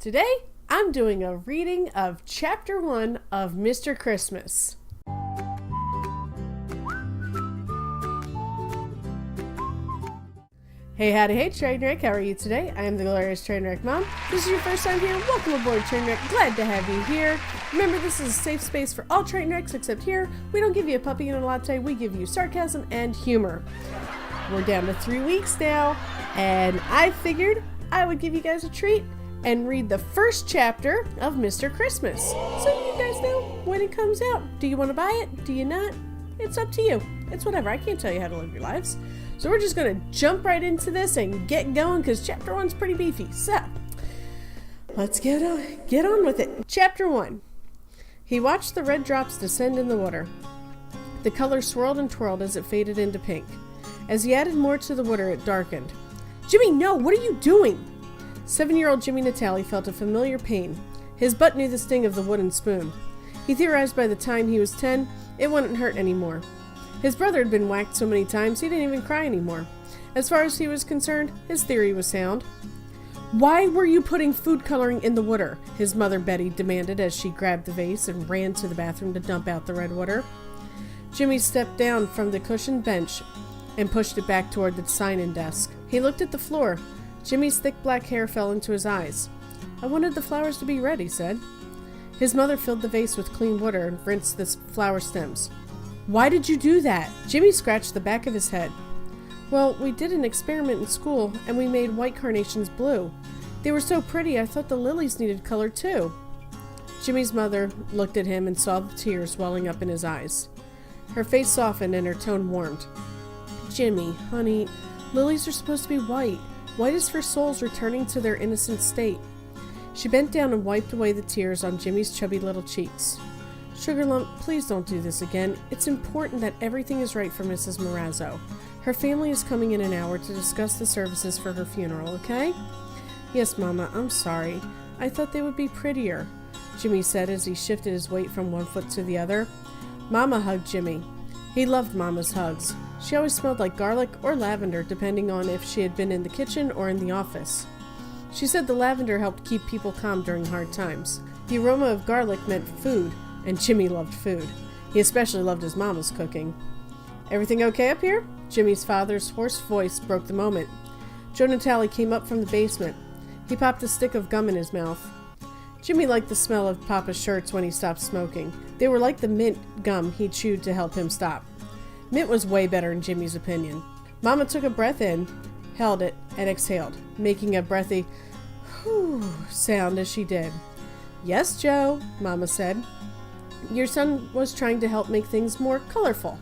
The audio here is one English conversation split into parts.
Today, I'm doing a reading of Chapter 1 of Mr. Christmas. Hey, howdy, hey, Trainwreck. How are you today? I am the glorious Trainwreck Mom. This is your first time here. Welcome aboard, Trainwreck. Glad to have you here. Remember, this is a safe space for all Trainwrecks, except here, we don't give you a puppy and a latte. We give you sarcasm and humor. We're down to 3 weeks now, and I figured I would give you guys a treat and read the first chapter of Mr. Christmas. So you guys know when it comes out. Do you want to buy it? Do you not? It's up to you. It's whatever. I can't tell you how to live your lives. So we're just going to jump right into this and get going because chapter 1's pretty beefy. So let's get on with it. Chapter 1. He watched the red drops descend in the water. The color swirled and twirled as it faded into pink. As he added more to the water, it darkened. Jimmy, no! What are you doing? 7-year-old Jimmy Natale felt a familiar pain. His butt knew the sting of the wooden spoon. He theorized by the time he was 10, it wouldn't hurt anymore. His brother had been whacked so many times he didn't even cry anymore. As far as he was concerned, his theory was sound. Why were you putting food coloring in the water? His mother Betty demanded as she grabbed the vase and ran to the bathroom to dump out the red water. Jimmy stepped down from the cushioned bench and pushed it back toward the sign-in desk. He looked at the floor. Jimmy's thick black hair fell into his eyes. I wanted the flowers to be red, he said. His mother filled the vase with clean water and rinsed the flower stems. Why did you do that? Jimmy scratched the back of his head. Well, we did an experiment in school, and we made white carnations blue. They were so pretty, I thought the lilies needed color too. Jimmy's mother looked at him and saw the tears welling up in his eyes. Her face softened and her tone warmed. Jimmy, honey, lilies are supposed to be white. White is for souls returning to their innocent state. She bent down and wiped away the tears on Jimmy's chubby little cheeks. Sugar Lump, please don't do this again. It's important that everything is right for Mrs. Morazzo. Her family is coming in an hour to discuss the services for her funeral, okay? Yes, Mama, I'm sorry. I thought they would be prettier, Jimmy said as he shifted his weight from one foot to the other. Mama hugged Jimmy. He loved Mama's hugs. She always smelled like garlic or lavender, depending on if she had been in the kitchen or in the office. She said the lavender helped keep people calm during hard times. The aroma of garlic meant food, and Jimmy loved food. He especially loved his mama's cooking. Everything okay up here? Jimmy's father's hoarse voice broke the moment. Joe Natale came up from the basement. He popped a stick of gum in his mouth. Jimmy liked the smell of Papa's shirts when he stopped smoking. They were like the mint gum he chewed to help him stop. Mint was way better in Jimmy's opinion. Mama took a breath in, held it, and exhaled, making a breathy whew sound as she did. Yes, Joe, Mama said. Your son was trying to help make things more colorful.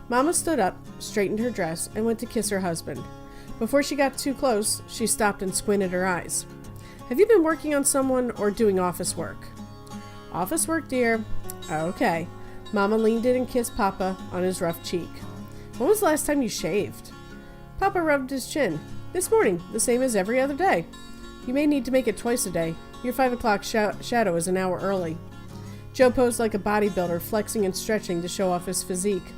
Mama stood up, straightened her dress, and went to kiss her husband. Before she got too close, she stopped and squinted her eyes. Have you been working on someone or doing office work? Office work, dear. Okay. Mama leaned in and kissed Papa on his rough cheek. When was the last time you shaved? Papa rubbed his chin. This morning, the same as every other day. You may need to make it twice a day. Your 5 o'clock shadow is an hour early. Joe posed like a bodybuilder, flexing and stretching to show off his physique.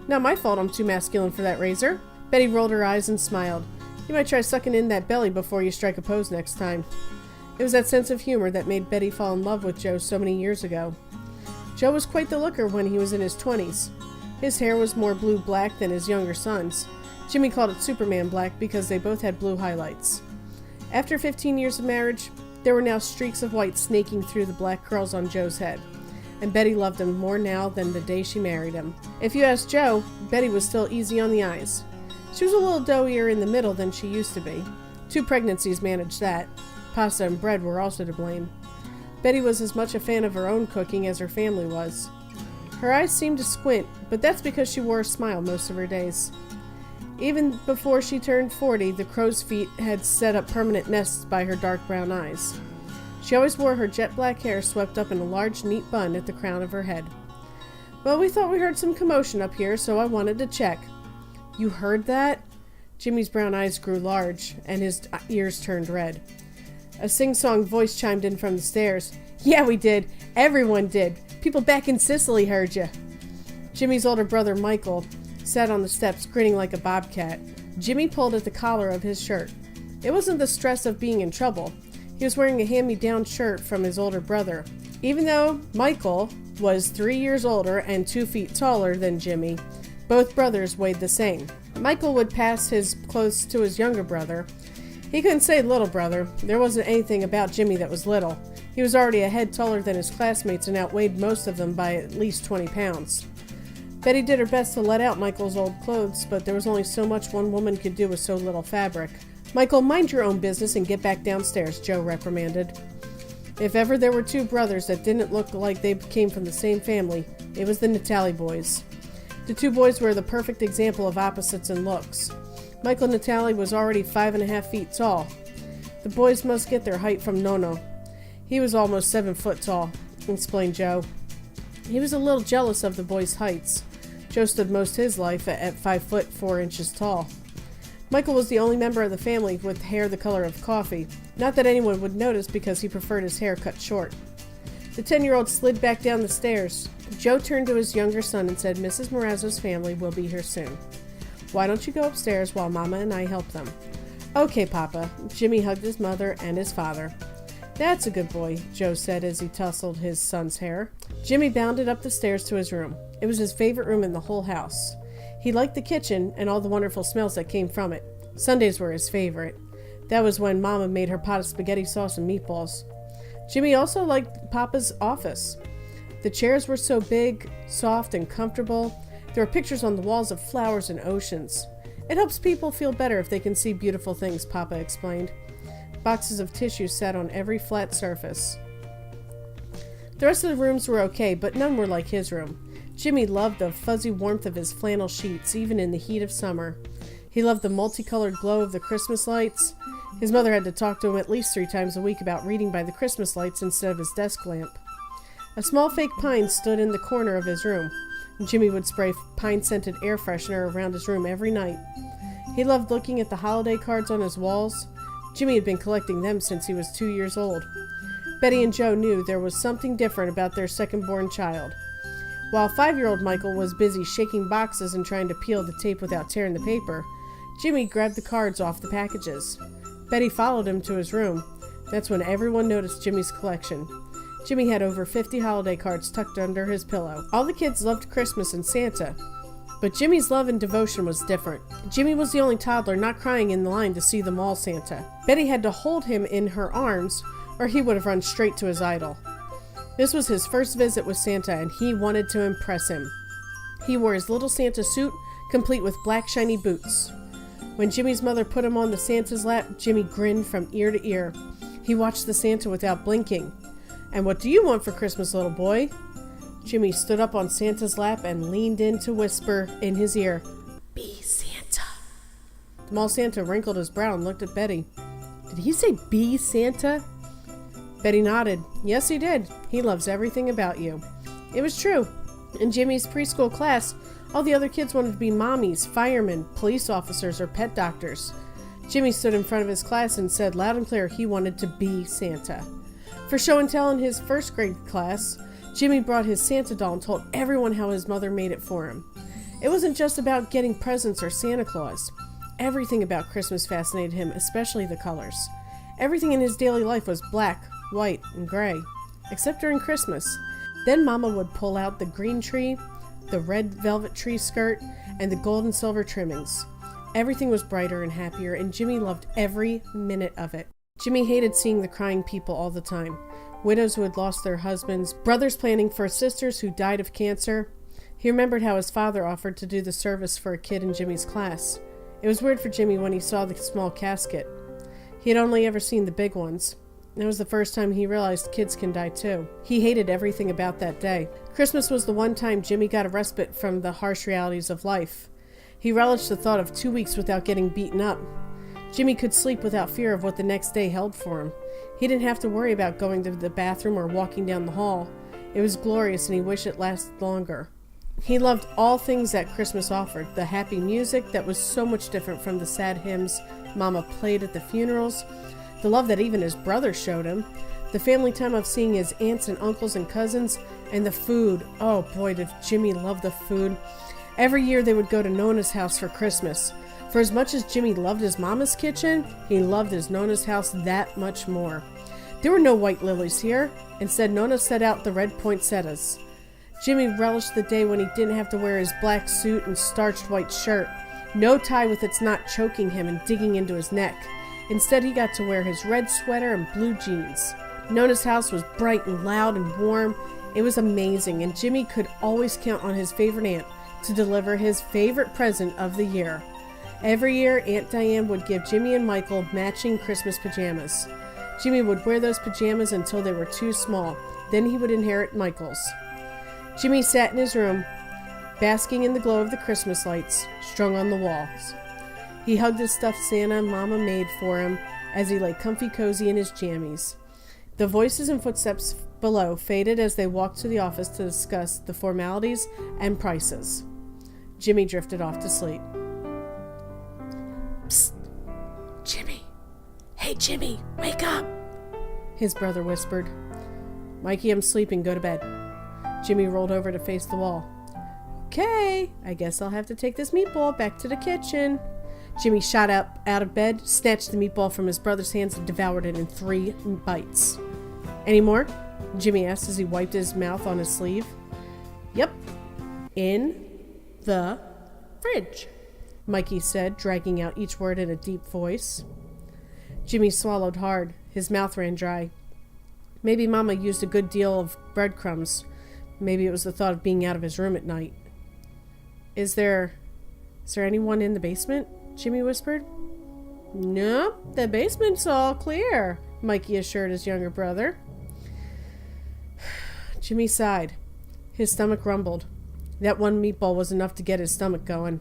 Not my fault I'm too masculine for that razor. Betty rolled her eyes and smiled. You might try sucking in that belly before you strike a pose next time. It was that sense of humor that made Betty fall in love with Joe so many years ago. Joe was quite the looker when he was in his 20s. His hair was more blue-black than his younger son's. Jimmy called it Superman black because they both had blue highlights. After 15 years of marriage, there were now streaks of white snaking through the black curls on Joe's head. And Betty loved him more now than the day she married him. If you asked Joe, Betty was still easy on the eyes. She was a little doughier in the middle than she used to be. 2 pregnancies managed that. Pasta and bread were also to blame. Betty was as much a fan of her own cooking as her family was. Her eyes seemed to squint, but that's because she wore a smile most of her days. Even before she turned 40, the crow's feet had set up permanent nests by her dark brown eyes. She always wore her jet black hair swept up in a large, neat bun at the crown of her head. Well, we thought we heard some commotion up here, so I wanted to check. You heard that? Jimmy's brown eyes grew large, and his ears turned red. A sing-song voice chimed in from the stairs. Yeah, we did. Everyone did. People back in Sicily heard you. Jimmy's older brother, Michael, sat on the steps grinning like a bobcat. Jimmy pulled at the collar of his shirt. It wasn't the stress of being in trouble. He was wearing a hand-me-down shirt from his older brother. Even though Michael was 3 years older and 2 feet taller than Jimmy, both brothers weighed the same. Michael would pass his clothes to his younger brother. He couldn't say little brother. There wasn't anything about Jimmy that was little. He was already a head taller than his classmates and outweighed most of them by at least 20 pounds. Betty did her best to let out Michael's old clothes, but there was only so much one woman could do with so little fabric. "Michael, mind your own business and get back downstairs," Joe reprimanded. If ever there were 2 brothers that didn't look like they came from the same family, it was the Natali boys. The 2 boys were the perfect example of opposites in looks. Michael Natali was already 5.5 feet tall. The boys must get their height from Nono. He was almost 7 foot tall, explained Joe. He was a little jealous of the boys' heights. Joe stood most of his life at 5 foot 4 inches tall. Michael was the only member of the family with hair the color of coffee. Not that anyone would notice because he preferred his hair cut short. The 10-year-old slid back down the stairs. Joe turned to his younger son and said, "Mrs. Morazzo's family will be here soon. Why don't you go upstairs while Mama and I help them?" "Okay, Papa." Jimmy hugged his mother and his father. "That's a good boy," Joe said as he tousled his son's hair. Jimmy bounded up the stairs to his room. It was his favorite room in the whole house. He liked the kitchen and all the wonderful smells that came from it. Sundays were his favorite. That was when Mama made her pot of spaghetti sauce and meatballs. Jimmy also liked Papa's office. The chairs were so big, soft, and comfortable. There were pictures on the walls of flowers and oceans. "It helps people feel better if they can see beautiful things," Papa explained. Boxes of tissue sat on every flat surface. The rest of the rooms were okay, but none were like his room. Jimmy loved the fuzzy warmth of his flannel sheets, even in the heat of summer. He loved the multicolored glow of the Christmas lights. His mother had to talk to him at least 3 times a week about reading by the Christmas lights instead of his desk lamp. A small fake pine stood in the corner of his room. Jimmy would spray pine-scented air freshener around his room every night. He loved looking at the holiday cards on his walls. Jimmy had been collecting them since he was 2 years old. Betty and Joe knew there was something different about their second-born child. While 5-year-old Michael was busy shaking boxes and trying to peel the tape without tearing the paper, Jimmy grabbed the cards off the packages. Betty followed him to his room. That's when everyone noticed Jimmy's collection. Jimmy had over 50 holiday cards tucked under his pillow. All the kids loved Christmas and Santa, but Jimmy's love and devotion was different. Jimmy was the only toddler not crying in line to see the mall Santa. Betty had to hold him in her arms, or he would have run straight to his idol. This was his first visit with Santa, and he wanted to impress him. He wore his little Santa suit, complete with black shiny boots. When Jimmy's mother put him on the Santa's lap, Jimmy grinned from ear to ear. He watched the Santa without blinking. "And what do you want for Christmas, little boy?" Jimmy stood up on Santa's lap and leaned in to whisper in his ear, "Be Santa." The mall Santa wrinkled his brow and looked at Betty. "Did he say be Santa?" Betty nodded. "Yes, he did. He loves everything about you." It was true. In Jimmy's preschool class, all the other kids wanted to be mommies, firemen, police officers, or pet doctors. Jimmy stood in front of his class and said loud and clear he wanted to be Santa. For show and tell in his first grade class, Jimmy brought his Santa doll and told everyone how his mother made it for him. It wasn't just about getting presents or Santa Claus. Everything about Christmas fascinated him, especially the colors. Everything in his daily life was black, white, and gray, except during Christmas. Then Mama would pull out the green tree, the red velvet tree skirt, and the gold and silver trimmings. Everything was brighter and happier, and Jimmy loved every minute of it. Jimmy hated seeing the crying people all the time. Widows who had lost their husbands, brothers planning for sisters who died of cancer. He remembered how his father offered to do the service for a kid in Jimmy's class. It was weird for Jimmy when he saw the small casket. He had only ever seen the big ones. That was the first time he realized kids can die too. He hated everything about that day. Christmas was the one time Jimmy got a respite from the harsh realities of life. He relished the thought of 2 weeks without getting beaten up. Jimmy could sleep without fear of what the next day held for him. He didn't have to worry about going to the bathroom or walking down the hall. It was glorious, and he wished it lasted longer. He loved all things that Christmas offered. The happy music that was so much different from the sad hymns Mama played at the funerals. The love that even his brother showed him. The family time of seeing his aunts and uncles and cousins. And the food. Oh boy, did Jimmy love the food. Every year they would go to Nona's house for Christmas. For as much as Jimmy loved his mama's kitchen, he loved his Nona's house that much more. There were no white lilies here. Instead, Nona set out the red poinsettias. Jimmy relished the day when he didn't have to wear his black suit and starched white shirt. No tie with its knot choking him and digging into his neck. Instead, he got to wear his red sweater and blue jeans. Nona's house was bright and loud and warm. It was amazing, and Jimmy could always count on his favorite aunt to deliver his favorite present of the year. Every year, Aunt Diane would give Jimmy and Michael matching Christmas pajamas. Jimmy would wear those pajamas until they were too small. Then he would inherit Michael's. Jimmy sat in his room, basking in the glow of the Christmas lights strung on the walls. He hugged his stuffed Santa Mama made for him as he lay comfy cozy in his jammies. The voices and footsteps below faded as they walked to the office to discuss the formalities and prices. Jimmy drifted off to sleep. Psst! Jimmy! Hey, Jimmy! Wake up! His brother whispered. Mikey, I'm sleeping. Go to bed. Jimmy rolled over to face the wall. Okay, I guess I'll have to take this meatball back to the kitchen. Jimmy shot up out of bed, snatched the meatball from his brother's hands, and devoured it in 3 bites. Any more? Jimmy asked as he wiped his mouth on his sleeve. Yep. In the fridge, Mikey said, dragging out each word in a deep voice. Jimmy swallowed hard. His mouth ran dry. Maybe Mama used a good deal of breadcrumbs. Maybe it was the thought of being out of his room at night. Is there anyone in the basement? Jimmy whispered. No, the basement's all clear, Mikey assured his younger brother. Jimmy sighed. His stomach rumbled. That one meatball was enough to get his stomach going.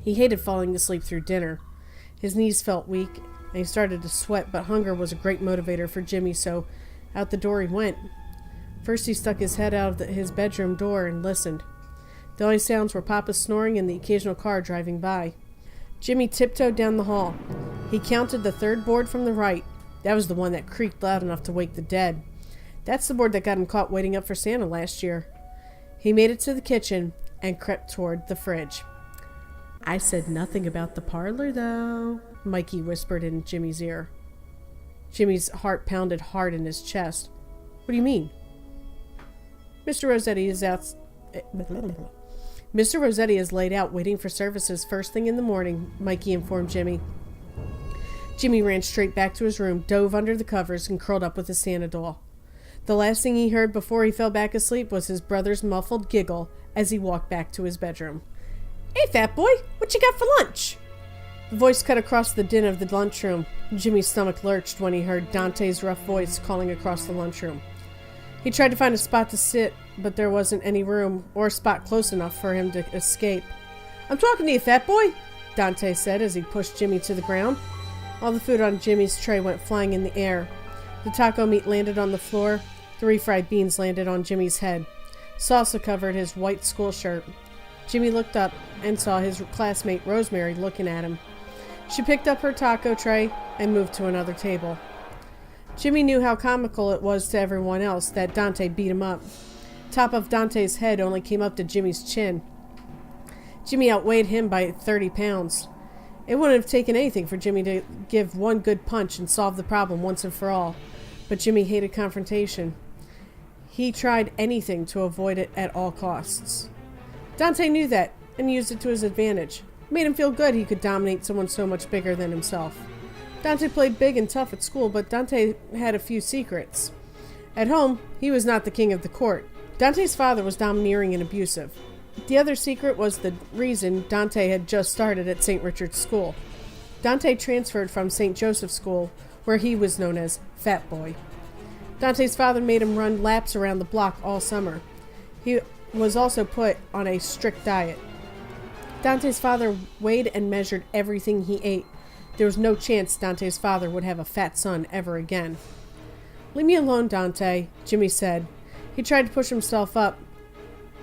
He hated falling asleep through dinner. His knees felt weak, and he started to sweat, but hunger was a great motivator for Jimmy, so out the door he went. First he stuck his head out of his bedroom door and listened. The only sounds were Papa's snoring and the occasional car driving by. Jimmy tiptoed down the hall. He counted the 3rd board from the right. That was the one that creaked loud enough to wake the dead. That's the board that got him caught waiting up for Santa last year. He made it to the kitchen and crept toward the fridge. I said nothing about the parlor, though, Mikey whispered in Jimmy's ear. Jimmy's heart pounded hard in his chest. What do you mean? Mr. Rossetti is laid out waiting for services first thing in the morning, Mikey informed Jimmy. Jimmy ran straight back to his room, dove under the covers, and curled up with his Santa doll. The last thing he heard before he fell back asleep was his brother's muffled giggle as he walked back to his bedroom. Hey, fat boy, what you got for lunch? The voice cut across the din of the lunchroom. Jimmy's stomach lurched when he heard Dante's rough voice calling across the lunchroom. He tried to find a spot to sit, but there wasn't any room or a spot close enough for him to escape. I'm talking to you, fat boy, Dante said as he pushed Jimmy to the ground. All the food on Jimmy's tray went flying in the air. The taco meat landed on the floor. The refried beans landed on Jimmy's head. Salsa covered his white school shirt. Jimmy looked up and saw his classmate Rosemary looking at him. She picked up her taco tray and moved to another table. Jimmy knew how comical it was to everyone else that Dante beat him up. Top of Dante's head only came up to Jimmy's chin. Jimmy outweighed him by 30 pounds. It wouldn't have taken anything for Jimmy to give one good punch and solve the problem once and for all. But Jimmy hated confrontation. He tried anything to avoid it at all costs. Dante knew that and used it to his advantage. It made him feel good he could dominate someone so much bigger than himself. Dante played big and tough at school, but Dante had a few secrets. At home, he was not the king of the court. Dante's father was domineering and abusive. The other secret was the reason Dante had just started at St. Richard's School. Dante transferred from St. Joseph's School, where he was known as Fat Boy. Dante's father made him run laps around the block all summer. He was also put on a strict diet. Dante's father weighed and measured everything he ate. There was no chance Dante's father would have a fat son ever again. Leave me alone, Dante, Jimmy said. He tried to push himself up,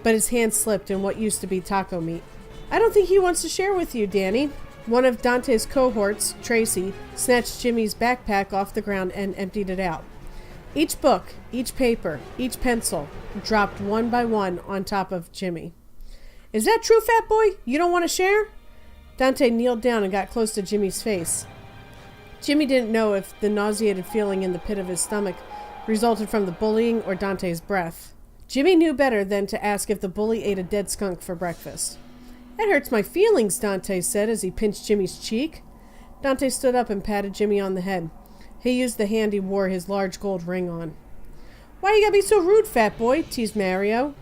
but his hand slipped in what used to be taco meat. I don't think he wants to share with you, Danny. One of Dante's cohorts, Tracy, snatched Jimmy's backpack off the ground and emptied it out. Each book, each paper, each pencil dropped one by one on top of Jimmy. Is that true, fat boy? You don't want to share? Dante kneeled down and got close to Jimmy's face. Jimmy didn't know if the nauseated feeling in the pit of his stomach resulted from the bullying or Dante's breath. Jimmy knew better than to ask if the bully ate a dead skunk for breakfast. "That hurts my feelings," Dante said as he pinched Jimmy's cheek. Dante stood up and patted Jimmy on the head. He used the hand he wore his large gold ring on. "Why you gotta be so rude, fat boy?" teased Mario.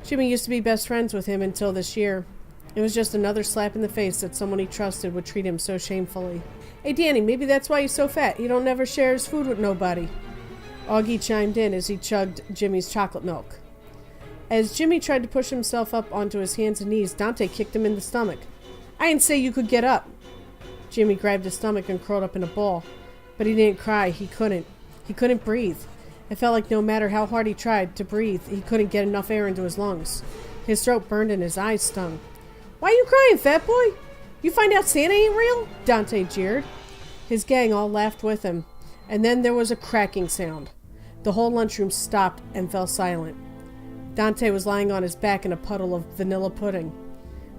Jimmy used to be best friends with him until this year. It was just another slap in the face that someone he trusted would treat him so shamefully. "Hey, Danny, maybe that's why he's so fat. He don't never share his food with nobody." Augie chimed in as he chugged Jimmy's chocolate milk. As Jimmy tried to push himself up onto his hands and knees, Dante kicked him in the stomach. "I didn't say you could get up." Jimmy grabbed his stomach and curled up in a ball. But he didn't cry. He couldn't. He couldn't breathe. It felt like no matter how hard he tried to breathe, he couldn't get enough air into his lungs. His throat burned and his eyes stung. "Why you crying, fat boy? You find out Santa ain't real?" Dante jeered. His gang all laughed with him. And then there was a cracking sound. The whole lunchroom stopped and fell silent. Dante was lying on his back in a puddle of vanilla pudding.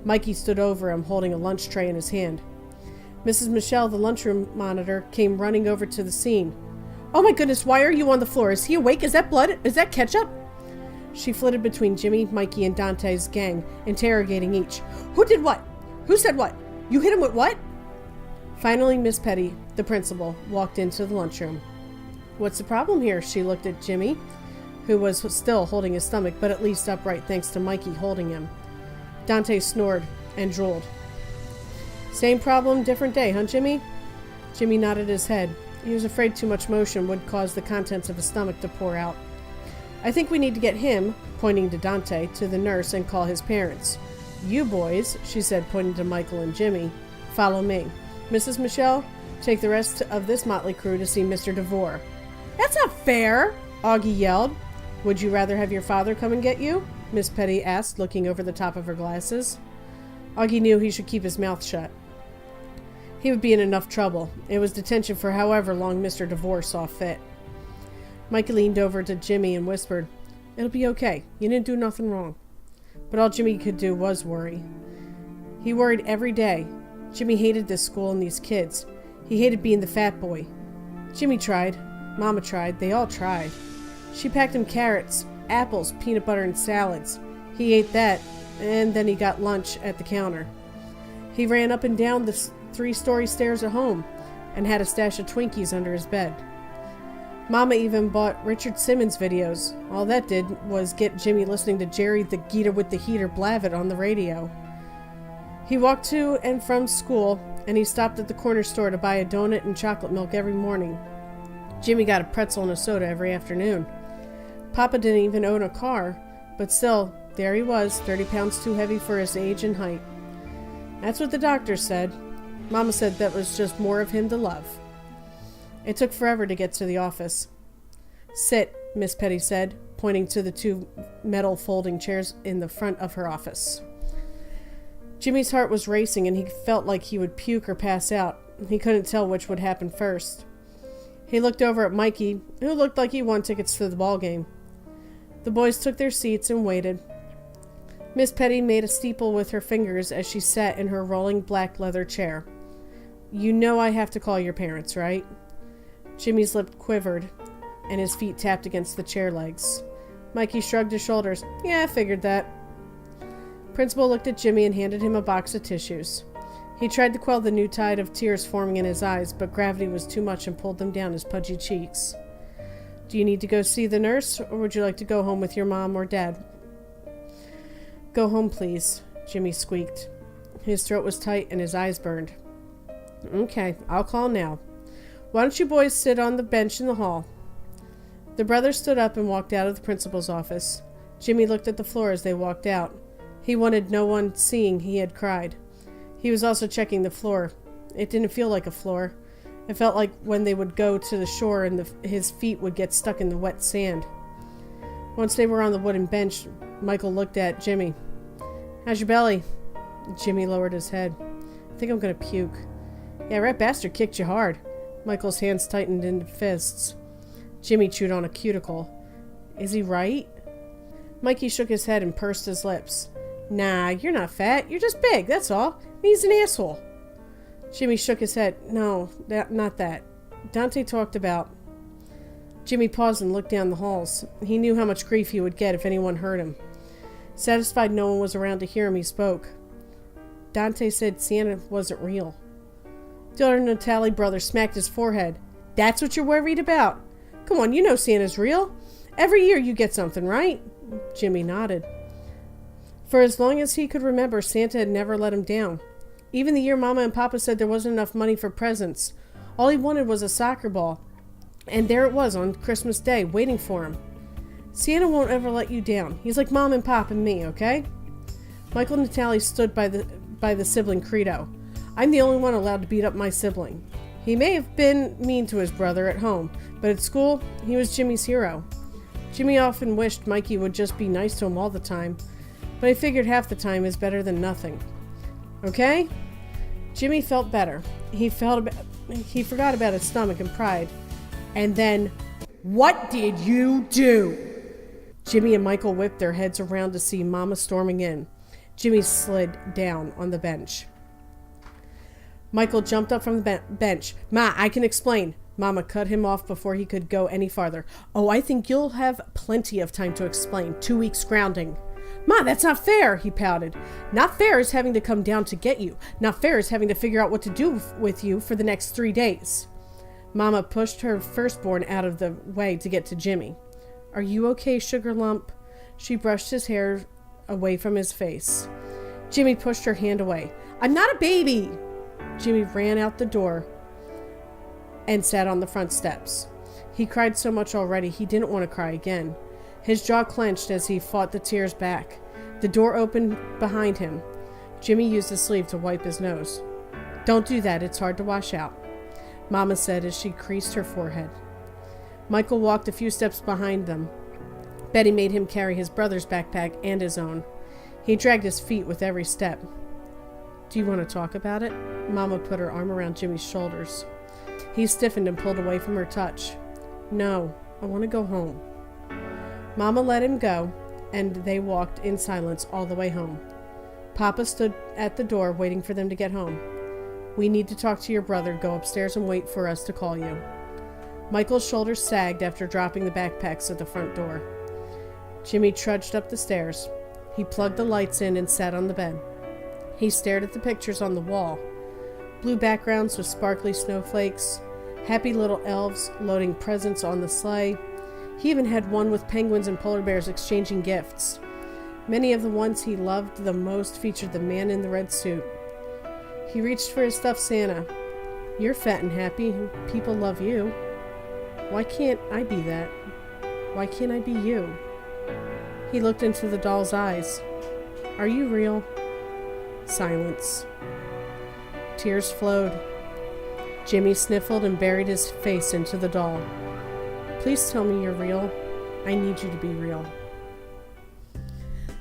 Mikey stood over him, holding a lunch tray in his hand. Mrs. Michelle, the lunchroom monitor, came running over to the scene. "Oh my goodness, why are you on the floor? Is he awake? Is that blood? Is that ketchup?" She flitted between Jimmy, Mikey, and Dante's gang, interrogating each. "Who did what? Who said what? You hit him with what?" Finally, Miss Petty, the principal, walked into the lunchroom. "What's the problem here?" She looked at Jimmy, who was still holding his stomach, but at least upright thanks to Mikey holding him. Dante snored and drooled. "Same problem, different day, huh, Jimmy?" Jimmy nodded his head. He was afraid too much motion would cause the contents of his stomach to pour out. "I think we need to get him," pointing to Dante, "to the nurse and call his parents. You boys," she said, pointing to Michael and Jimmy, "follow me. Mrs. Michelle, take the rest of this motley crew to see Mr. DeVore." "That's not fair!" Augie yelled. "Would you rather have your father come and get you?" Miss Petty asked, looking over the top of her glasses. Augie knew he should keep his mouth shut. He would be in enough trouble. It was detention for however long Mr. DeVore saw fit. Mike leaned over to Jimmy and whispered, "It'll be okay. You didn't do nothing wrong." But all Jimmy could do was worry. He worried every day. Jimmy hated this school and these kids. He hated being the fat boy. Jimmy tried. Mama tried. They all tried. She packed him carrots, apples, peanut butter, and salads. He ate that, and then he got lunch at the counter. He ran up and down the 3-story stairs at home and had a stash of Twinkies under his bed. Mama even bought Richard Simmons videos. All that did was get Jimmy listening to Jerry the Geeter with the Heater Blavet on the radio. He walked to and from school, and he stopped at the corner store to buy a donut and chocolate milk every morning. Jimmy got a pretzel and a soda every afternoon. Papa didn't even own a car, but still, there he was, 30 pounds too heavy for his age and height. That's what the doctor said. Mama said that was just more of him to love. It took forever to get to the office. "Sit," Miss Petty said, pointing to the 2 metal folding chairs in the front of her office. Jimmy's heart was racing and he felt like he would puke or pass out. He couldn't tell which would happen first. He looked over at Mikey, who looked like he won tickets to the ball game. The boys took their seats and waited. Miss Petty made a steeple with her fingers as she sat in her rolling black leather chair. "You know I have to call your parents, right?" Jimmy's lip quivered, and his feet tapped against the chair legs. Mikey shrugged his shoulders. "Yeah, I figured that." Principal looked at Jimmy and handed him a box of tissues. He tried to quell the new tide of tears forming in his eyes, but gravity was too much and pulled them down his pudgy cheeks. "Do you need to go see the nurse, or would you like to go home with your mom or dad?" "Go home, please," Jimmy squeaked. His throat was tight and his eyes burned. "Okay, I'll call now. Why don't you boys sit on the bench in the hall?" The brothers stood up and walked out of the principal's office. Jimmy looked at the floor as they walked out. He wanted no one seeing he had cried. He was also checking the floor. It didn't feel like a floor. It felt like when they would go to the shore and his feet would get stuck in the wet sand. Once they were on the wooden bench, Michael looked at Jimmy. "How's your belly?" Jimmy lowered his head. "I think I'm gonna puke." "Yeah, that bastard kicked you hard." Michael's hands tightened into fists. Jimmy chewed on a cuticle. "Is he right?" Mikey shook his head and pursed his lips. "Nah, you're not fat. You're just big, that's all. And he's an asshole." Jimmy shook his head. No, not that. Dante talked about... Jimmy paused and looked down the halls. He knew how much grief he would get if anyone heard him. Satisfied no one was around to hear him, he spoke. Dante said Santa wasn't real. The other Natali brother smacked his forehead. That's what you're worried about? Come on, you know Santa's real. Every year you get something, right? Jimmy nodded. For as long as he could remember, Santa had never let him down. Even the year Mama and Papa said there wasn't enough money for presents. All he wanted was a soccer ball. And there it was on Christmas Day, waiting for him. Santa won't ever let you down. He's like Mom and Pop and me, okay? Michael and Natalie stood by the sibling credo. I'm the only one allowed to beat up my sibling. He may have been mean to his brother at home, but at school, he was Jimmy's hero. Jimmy often wished Mikey would just be nice to him all the time, but I figured half the time is better than nothing. Okay? Jimmy felt better. He forgot about his stomach and pride. And then, what did you do? Jimmy and Michael whipped their heads around to see Mama storming in. Jimmy slid down on the bench. Michael jumped up from the bench. Ma, I can explain. Mama cut him off before he could go any farther. Oh, I think you'll have plenty of time to explain. 2 weeks grounding. Ma, that's not fair, he pouted. Not fair is having to come down to get you. Not fair is having to figure out what to do with you for the next 3 days. Mama pushed her firstborn out of the way to get to Jimmy. Are you okay, Sugar Lump? She brushed his hair away from his face. Jimmy pushed her hand away. I'm not a baby! Jimmy ran out the door and sat on the front steps. He cried so much already he didn't want to cry again. His jaw clenched as he fought the tears back. The door opened behind him. Jimmy used his sleeve to wipe his nose. Don't do that, it's hard to wash out, Mama said as she creased her forehead. Michael walked a few steps behind them. Betty made him carry his brother's backpack and his own. He dragged his feet with every step. Do you want to talk about it? Mama put her arm around Jimmy's shoulders. He stiffened and pulled away from her touch. No, I want to go home. Mama let him go, and they walked in silence all the way home. Papa stood at the door waiting for them to get home. We need to talk to your brother. Go upstairs and wait for us to call you. Michael's shoulders sagged after dropping the backpacks at the front door. Jimmy trudged up the stairs. He plugged the lights in and sat on the bed. He stared at the pictures on the wall. Blue backgrounds with sparkly snowflakes, happy little elves loading presents on the sleigh. He even had one with penguins and polar bears exchanging gifts. Many of the ones he loved the most featured the man in the red suit. He reached for his stuffed Santa. You're fat and happy, and people love you. Why can't I be that? Why can't I be you? He looked into the doll's eyes. Are you real? Silence. Tears flowed. Jimmy sniffled and buried his face into the doll. Please tell me you're real. I need you to be real.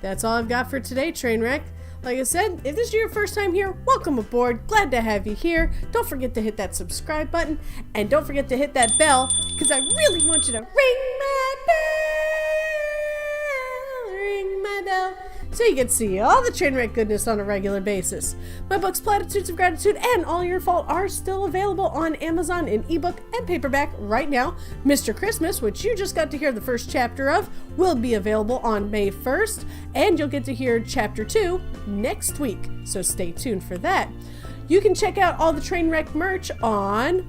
That's all I've got for today, Trainwreck. Like I said, if this is your first time here, welcome aboard. Glad to have you here. Don't forget to hit that subscribe button. And don't forget to hit that bell, because I really want you to ring my bell. Ring my bell. So you can see all the Trainwreck goodness on a regular basis. My books, Platitudes of Gratitude, and All Your Fault are still available on Amazon in ebook and paperback right now. Mr. Christmas, which you just got to hear the first chapter of, will be available on May 1st, and you'll get to hear chapter 2 next week. So stay tuned for that. You can check out all the Trainwreck merch on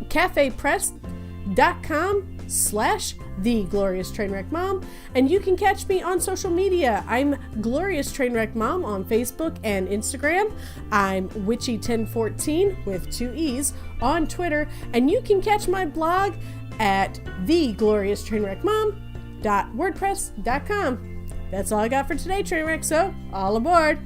cafepress.com/TheGloriousTrainwreckMom, and you can catch me on social media. I'm Glorious Trainwreck Mom on Facebook and Instagram. I'm Witchy1014 with 2 E's on Twitter, and you can catch my blog at theglorioustrainwreckmom.wordpress.com. That's all I got for today, Trainwreck, so all aboard!